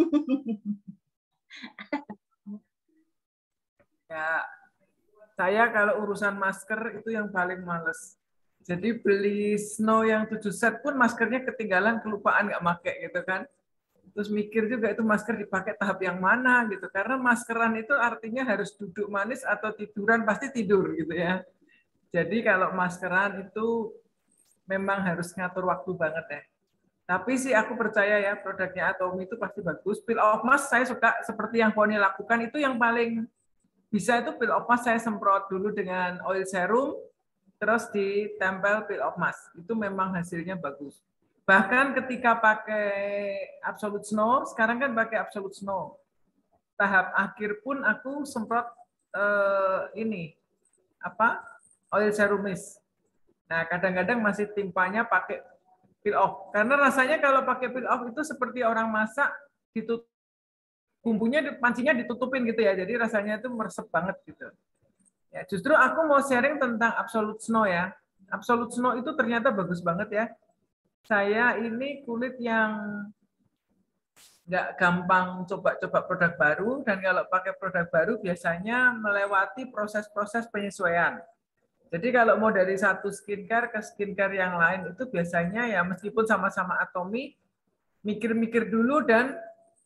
Ya, saya kalau urusan masker itu yang paling males. Jadi beli Snow yang 7 set pun maskernya ketinggalan, kelupaan nggak pakai gitu kan. Terus mikir juga itu masker dipakai tahap yang mana gitu. Karena maskeran itu artinya harus duduk manis atau tiduran, pasti tidur gitu ya. Jadi kalau maskeran itu memang harus ngatur waktu banget ya. Tapi sih aku percaya ya produknya Atomy itu pasti bagus. Peel off mask saya suka seperti yang Poni lakukan, itu yang paling bisa itu peel off mask saya semprot dulu dengan oil serum, terus ditempel peel off mask. Itu memang hasilnya bagus. Bahkan ketika pakai Absolute Snow, sekarang kan pakai Absolute Snow. Tahap akhir pun aku semprot oil serum mist. Nah, kadang-kadang masih timpanya pakai peel off. Karena rasanya kalau pakai peel off itu seperti orang masak, bumbunya pancinya ditutupin gitu ya. Jadi rasanya itu meresep banget gitu. Ya, justru aku mau sharing tentang Absolute Snow ya. Absolute Snow itu ternyata bagus banget ya. Saya ini kulit yang nggak gampang coba-coba produk baru, dan kalau pakai produk baru biasanya melewati proses-proses penyesuaian. Jadi kalau mau dari satu skincare ke skincare yang lain itu biasanya ya meskipun sama-sama Atomy, mikir-mikir dulu dan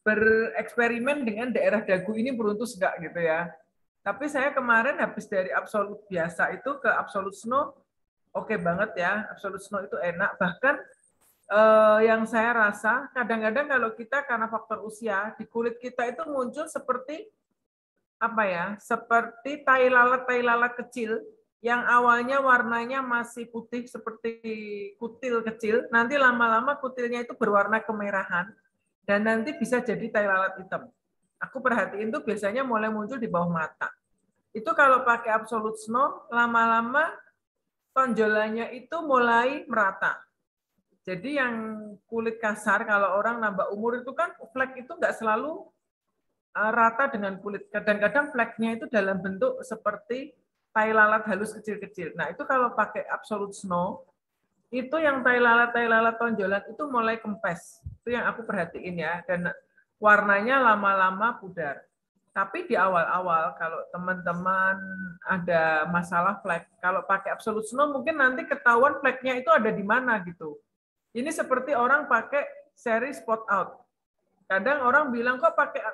bereksperimen dengan daerah dagu ini beruntus enggak gitu ya. Tapi saya kemarin habis dari Absolute biasa itu ke Absolute Snow, oke banget ya. Absolute Snow itu enak. Bahkan yang saya rasa kadang-kadang kalau kita karena faktor usia, di kulit kita itu muncul seperti seperti tai lalat kecil yang awalnya warnanya masih putih seperti kutil kecil, nanti lama-lama kutilnya itu berwarna kemerahan, dan nanti bisa jadi tai lalat hitam. Aku perhatiin tuh biasanya mulai muncul di bawah mata. Itu kalau pakai Absolute Snow, lama-lama tonjolannya itu mulai merata. Jadi yang kulit kasar, kalau orang nambah umur itu kan flek itu nggak selalu rata dengan kulit. Kadang-kadang fleknya itu dalam bentuk seperti tai lalat halus kecil-kecil. Nah, itu kalau pakai Absolute Snow, itu yang tai lalat tonjolan itu mulai kempes. Itu yang aku perhatiin ya, dan warnanya lama-lama pudar. Tapi di awal-awal kalau teman-teman ada masalah flek, kalau pakai Absolute Snow mungkin nanti ketahuan fleknya itu ada di mana gitu. Ini seperti orang pakai seri Spot Out. Kadang orang bilang kok pakai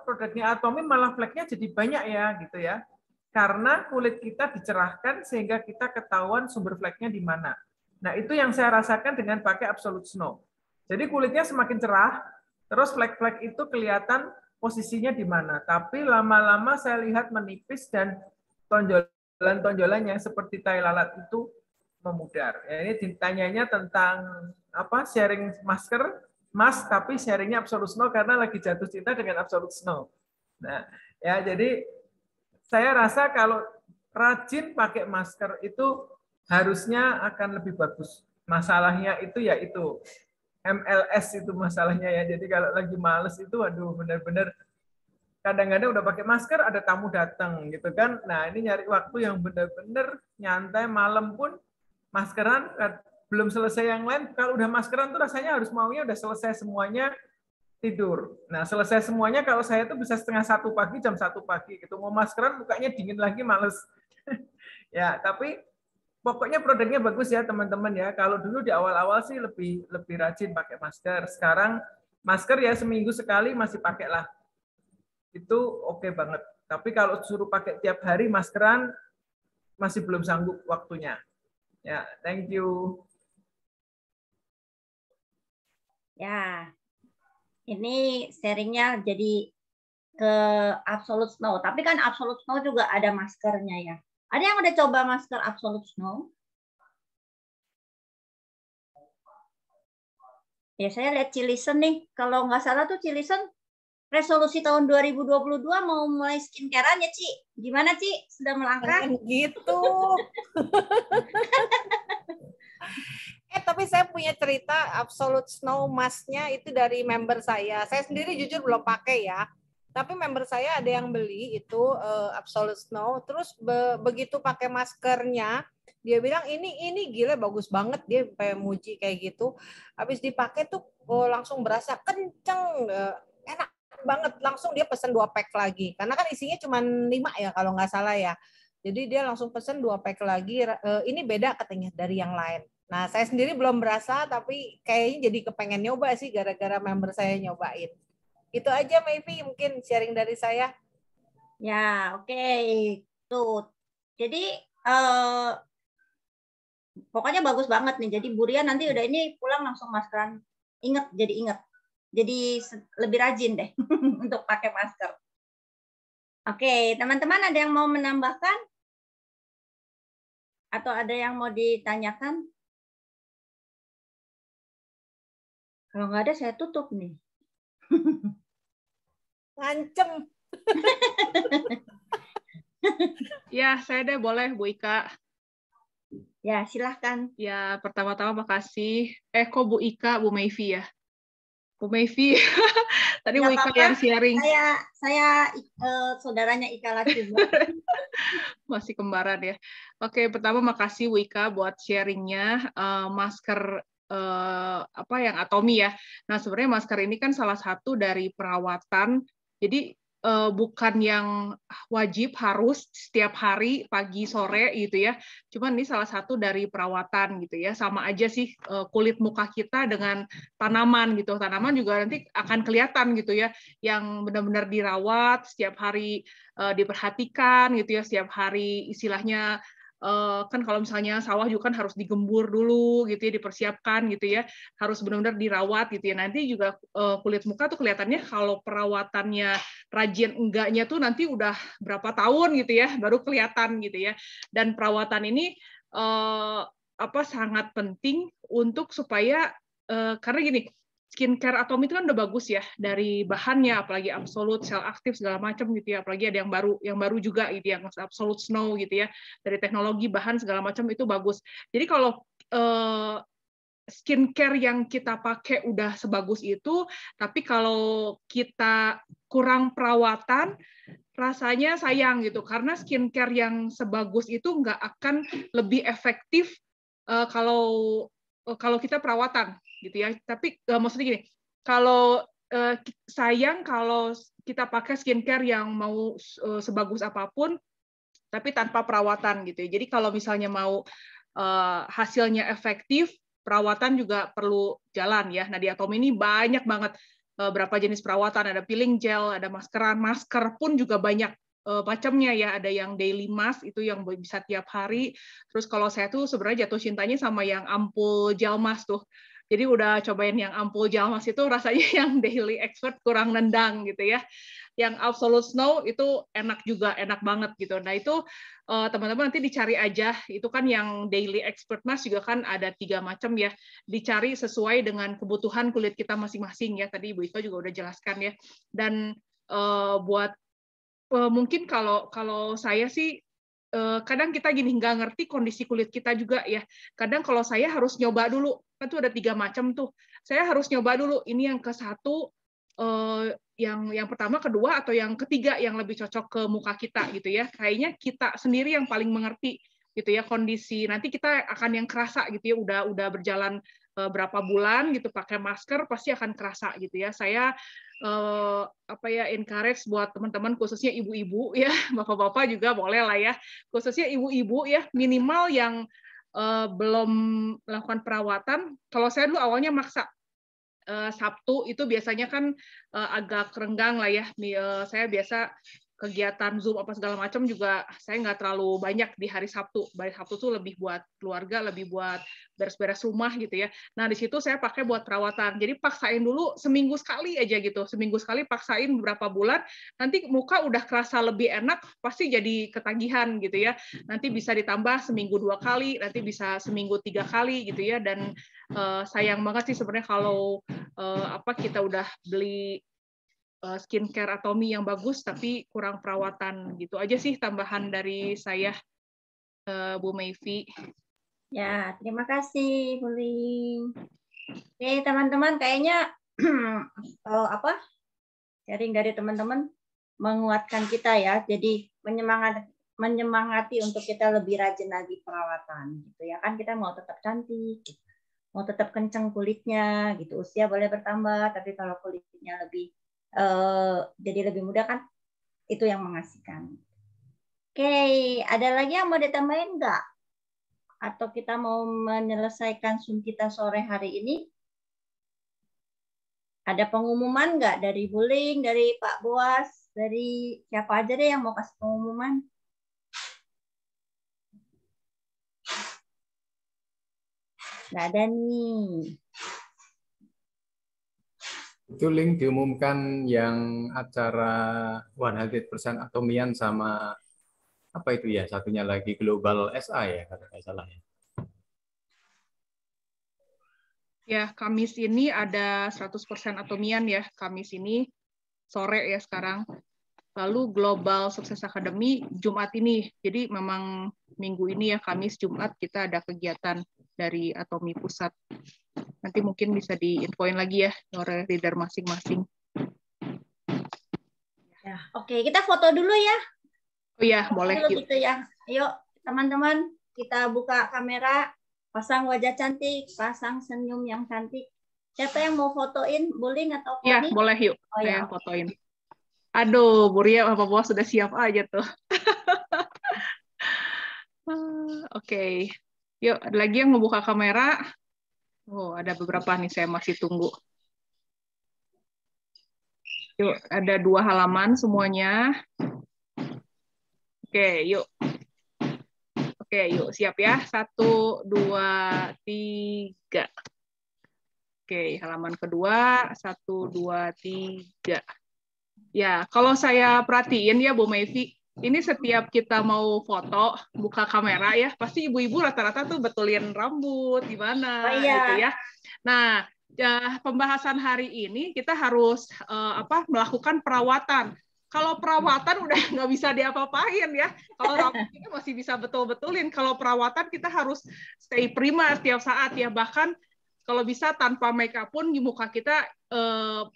produknya Atomy malah fleknya jadi banyak ya gitu ya. Karena kulit kita dicerahkan sehingga kita ketahuan sumber fleknya di mana. Nah, itu yang saya rasakan dengan pakai Absolute Snow. Jadi kulitnya semakin cerah, terus flek-flek itu kelihatan posisinya di mana. Tapi lama-lama saya lihat menipis dan tonjolan-tonjolannya seperti tai lalat itu memudar. Ya, ini ditanyanya tentang sharing mask, tapi sharingnya Absolute Snow karena lagi jatuh cinta dengan Absolute Snow. Nah, ya jadi saya rasa kalau rajin pakai masker itu harusnya akan lebih bagus. Masalahnya itu ya itu MLS itu masalahnya ya. Jadi kalau lagi males itu, aduh benar-benar kadang-kadang udah pakai masker ada tamu datang gitu kan. Nah ini nyari waktu yang benar-benar nyantai, malam pun maskeran, belum selesai yang lain. Kalau udah maskeran tuh rasanya harus maunya udah selesai semuanya tidur. Nah selesai semuanya kalau saya tuh bisa 1:30 pagi, jam 1 pagi gitu. Mau maskeran mukanya dingin lagi, males. Ya tapi pokoknya produknya bagus ya teman-teman ya. Kalau dulu di awal-awal sih lebih rajin pakai masker. Sekarang masker ya seminggu sekali masih pakai lah. Itu oke banget. Tapi kalau suruh pakai tiap hari maskeran masih belum sanggup waktunya. Ya, thank you. Ya, ini sharingnya jadi ke Absolute Snow. Tapi kan Absolute Snow juga ada maskernya ya. Ada yang udah coba masker Absolute Snow? Ya, saya lihat Cilisen nih. Kalau nggak salah tuh Cilisen resolusi tahun 2022 mau mulai skincare-an ya, Ci. Gimana, Ci? Sudah melangkah? Gitu. Tapi saya punya cerita Absolute Snow Mask-nya itu dari member saya. Saya sendiri jujur belum pakai ya. Tapi member saya ada yang beli itu Absolute Snow. Terus begitu pakai maskernya, dia bilang ini gila bagus banget, dia kayak muji kayak gitu. Habis dipakai tuh langsung berasa kenceng, enak banget. Langsung dia pesen 2 pack lagi. Karena kan isinya cuma 5 ya kalau nggak salah ya. Jadi dia langsung pesen 2 pack lagi. Ini beda katanya dari yang lain. Nah, saya sendiri belum berasa, tapi kayaknya jadi kepengen nyoba sih gara-gara member saya nyobain. Itu aja, Maybe, mungkin sharing dari saya. Ya, oke. Tuh. Jadi, pokoknya bagus banget nih. Jadi Buria nanti udah ini pulang langsung maskeran. Ingat. Jadi lebih rajin deh untuk pakai masker. Oke, teman-teman ada yang mau menambahkan? Atau ada yang mau ditanyakan? Kalau nggak ada, saya tutup nih. Ngancem. Ya, saya deh boleh, Bu Ika. Ya, silahkan. Ya, pertama-tama makasih. Kok Bu Ika, Bu Mayvi ya? Bu Mayvi, tadi Bu Ika yang sharing. Saya saudaranya Ika Lacuba. Masih kembaran ya. Oke, pertama makasih Bu Ika buat sharingnya masker apa yang Atomi ya. Nah, sebenarnya masker ini kan salah satu dari perawatan. Jadi bukan yang wajib harus setiap hari pagi sore gitu ya. Cuman ini salah satu dari perawatan gitu ya. Sama aja sih kulit muka kita dengan tanaman gitu. Tanaman juga nanti akan kelihatan gitu ya, yang benar-benar dirawat setiap hari, diperhatikan gitu ya, setiap hari istilahnya. Kan kalau misalnya sawah juga kan harus digembur dulu gitu ya, dipersiapkan gitu ya, harus benar-benar dirawat gitu ya. Nanti juga kulit muka tuh kelihatannya kalau perawatannya rajin enggaknya tuh nanti udah berapa tahun gitu ya baru kelihatan gitu ya. Dan perawatan ini sangat penting untuk supaya karena gini, skincare Atomi itu kan udah bagus ya dari bahannya, apalagi Absolute, sel aktif segala macam gitu ya, apalagi ada yang baru juga gitu ya, Absolute Snow gitu ya, dari teknologi bahan segala macam itu bagus. Jadi kalau skincare yang kita pakai udah sebagus itu, tapi kalau kita kurang perawatan, rasanya sayang gitu, karena skincare yang sebagus itu nggak akan lebih efektif kalau kita perawatan gitu ya. Tapi maksudnya gini, kalau sayang kalau kita pakai skincare yang mau sebagus apapun, tapi tanpa perawatan gitu ya. Jadi kalau misalnya mau hasilnya efektif, perawatan juga perlu jalan ya. Nah di Atomi ini banyak banget berapa jenis perawatan, ada peeling gel, ada maskeran, masker pun juga banyak macamnya ya. Ada yang daily mask itu yang bisa tiap hari. Terus kalau saya tuh sebenarnya jatuh cintanya sama yang ampul gel mask tuh. Jadi udah cobain yang ampul gel mask itu rasanya yang daily expert kurang nendang gitu ya. Yang Absolute Snow itu enak juga, enak banget gitu. Nah itu teman-teman nanti dicari aja, itu kan yang daily expert mask juga kan ada 3 macam ya, dicari sesuai dengan kebutuhan kulit kita masing-masing ya, tadi Ibu Ika juga udah jelaskan ya. Dan buat Mungkin kalau saya sih kadang kita gini nggak ngerti kondisi kulit kita juga ya. Kadang kalau saya harus nyoba dulu, kan tuh ada 3 macam tuh. Saya harus nyoba dulu ini yang ke-1, yang pertama, kedua, atau yang ketiga yang lebih cocok ke muka kita gitu ya. Kayaknya kita sendiri yang paling mengerti gitu ya kondisi. Nanti kita akan yang kerasa gitu ya. Udah berjalan berapa bulan gitu pakai masker pasti akan kerasa gitu ya. Saya encourage buat teman-teman khususnya ibu-ibu ya, bapak-bapak juga boleh lah ya, khususnya ibu-ibu ya, minimal yang belum melakukan perawatan. Kalau saya dulu awalnya maksa, Sabtu itu biasanya kan agak renggang lah ya, saya biasa kegiatan Zoom apa segala macam juga saya nggak terlalu banyak di hari Sabtu. Hari Sabtu tuh lebih buat keluarga, lebih buat beres-beres rumah gitu ya. Nah, di situ saya pakai buat perawatan. Jadi paksain dulu seminggu sekali aja gitu. Seminggu sekali paksain beberapa bulan, nanti muka udah kerasa lebih enak, pasti jadi ketagihan gitu ya. Nanti bisa ditambah seminggu 2 kali, nanti bisa seminggu 3 kali gitu ya. Dan sayang banget sih sebenarnya kalau kita udah beli skincare Atomy yang bagus tapi kurang perawatan. Gitu aja sih tambahan dari saya, Bu Mayvi. Ya, terima kasih Bu Ling. Oke, teman-teman, kayaknya sharing dari teman-teman menguatkan kita ya. Jadi menyemangati untuk kita lebih rajin lagi perawatan gitu ya. Kan kita mau tetap cantik, mau tetap kencang kulitnya gitu. Usia boleh bertambah, tapi kalau kulitnya lebih jadi lebih mudah kan, itu yang mengasihkan. Oke, ada lagi yang mau ditambahin nggak? Atau kita mau menyelesaikan Zoom kita sore hari ini? Ada pengumuman nggak dari Bu Ling, dari Pak Boas, dari siapa aja deh yang mau kasih pengumuman? Nggak ada nih. Itu Link diumumkan yang acara 100% Atomian sama apa itu ya, satunya lagi Global SA ya, kalau nggak salah ya. Ya, Kamis ini ada 100% Atomian ya, Kamis ini sore ya sekarang. Lalu Global Success Academy Jumat ini. Jadi memang minggu ini ya, Kamis, Jumat kita ada kegiatan dari Atomy Pusat. Nanti mungkin bisa diinfoin lagi ya oleh leader masing-masing. Ya, oke, kita foto dulu ya. Oh ya, boleh. Yuk. Gitu ya. Ayo teman-teman, kita buka kamera, pasang wajah cantik, pasang senyum yang cantik. Siapa yang mau fotoin, Bu Ling atau Koni? Ya, boleh yuk. Oh, saya ya. fotoin. Aduh, Bu Ria, Bapak Bos sudah siap aja tuh. Oke. Yuk, ada lagi yang mau buka kamera? Oh, ada beberapa nih, saya masih tunggu. Yuk, ada 2 halaman semuanya. Oke, yuk. Oke, yuk, siap ya. 1, 2, 3. Oke, halaman kedua. 1, 2, 3. Ya, kalau saya perhatiin ya, Bu Mayvi, ini setiap kita mau foto, buka kamera ya, pasti ibu-ibu rata-rata tuh betulin rambut, gimana gitu ya. Nah, pembahasan hari ini kita harus melakukan perawatan. Kalau perawatan udah nggak bisa diapa-apain ya. Kalau rambut kita masih bisa betul-betulin. Kalau perawatan kita harus stay prima setiap saat ya. Bahkan kalau bisa tanpa makeup pun di muka kita,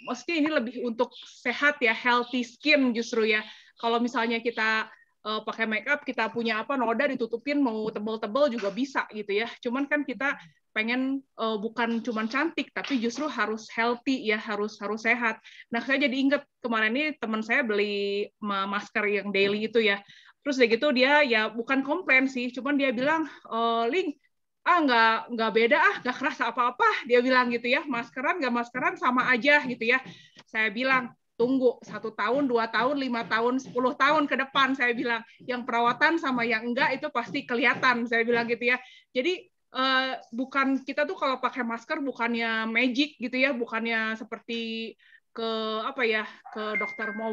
maksudnya ini lebih untuk sehat ya, healthy skin justru ya. Kalau misalnya kita pakai makeup, kita punya noda ditutupin, mau tebal-tebal juga bisa gitu ya. Cuman kan kita pengen bukan cuman cantik, tapi justru harus healthy ya, harus sehat. Nah, saya jadi ingat kemarin ini teman saya beli masker yang daily itu ya. Terus udah gitu dia ya bukan komplain sih, cuman dia bilang, Ling, nggak beda nggak kerasa apa-apa, dia bilang gitu ya, maskeran nggak maskeran sama aja gitu ya. Saya bilang tunggu 1 tahun, 2 tahun, 5 tahun, 10 tahun ke depan, saya bilang yang perawatan sama yang enggak itu pasti kelihatan, saya bilang gitu ya. Jadi bukan kita tuh kalau pakai masker bukannya magic gitu ya, bukannya seperti ke dokter mau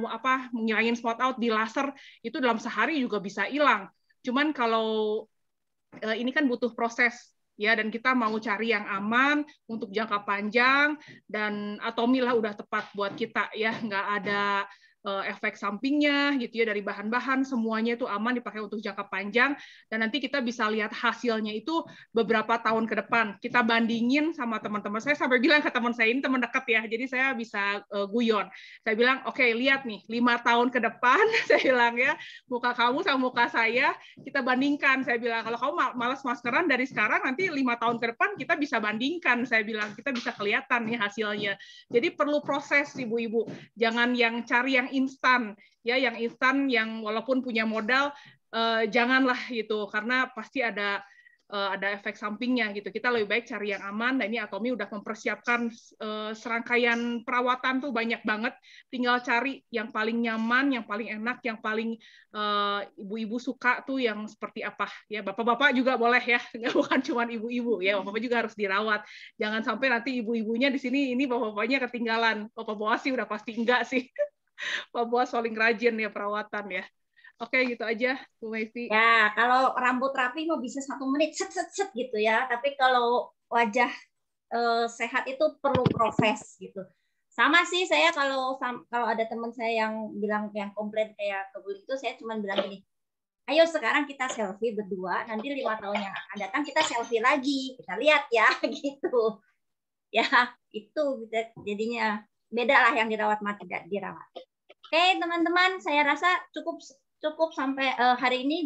ngilangin spot out di laser, itu dalam sehari juga bisa hilang. Cuman kalau ini kan butuh proses ya, dan kita mau cari yang aman untuk jangka panjang, dan Atomy lah udah tepat buat kita ya, nggak ada efek sampingnya gitu ya, dari bahan-bahan semuanya itu aman dipakai untuk jangka panjang, dan nanti kita bisa lihat hasilnya itu beberapa tahun ke depan. Kita bandingin sama teman-teman saya, sampai bilang ke teman saya, ini teman dekat ya, jadi saya bisa guyon. Saya bilang, oke, lihat nih 5 tahun ke depan, saya bilang ya, muka kamu sama muka saya kita bandingkan. Saya bilang, kalau kamu malas maskeran dari sekarang, nanti 5 tahun ke depan kita bisa bandingkan. Saya bilang, kita bisa kelihatan nih hasilnya. Jadi perlu proses, ibu-ibu. Jangan yang cari yang instan, ya, yang instan, yang walaupun punya modal, janganlah gitu, karena pasti ada efek sampingnya gitu. Kita lebih baik cari yang aman. Dan ini Atomy udah mempersiapkan serangkaian perawatan tuh banyak banget. Tinggal cari yang paling nyaman, yang paling enak, yang paling ibu-ibu suka tuh yang seperti apa. Ya, bapak-bapak juga boleh ya, bukan cuma ibu-ibu ya. Bapak-bapak juga harus dirawat. Jangan sampai nanti ibu-ibunya di sini ini bapak-bapaknya ketinggalan. Bapak Boas sih udah pasti enggak sih. Pak Boas paling rajin ya perawatan ya. Oke, gitu aja, Bu Meivi. Ya, kalau rambut rapi mau bisa 1 menit set set set gitu ya. Tapi kalau wajah sehat itu perlu proses gitu. Sama sih saya kalau ada teman saya yang bilang yang komplain kayak kebuli itu, saya cuma bilang gini, ayo sekarang kita selfie berdua, nanti 5 tahun yang akan datang kita selfie lagi, kita lihat ya gitu. Ya, itu jadinya beda lah yang dirawat sama tidak dirawat. Oke, teman-teman, saya rasa cukup sampai hari ini.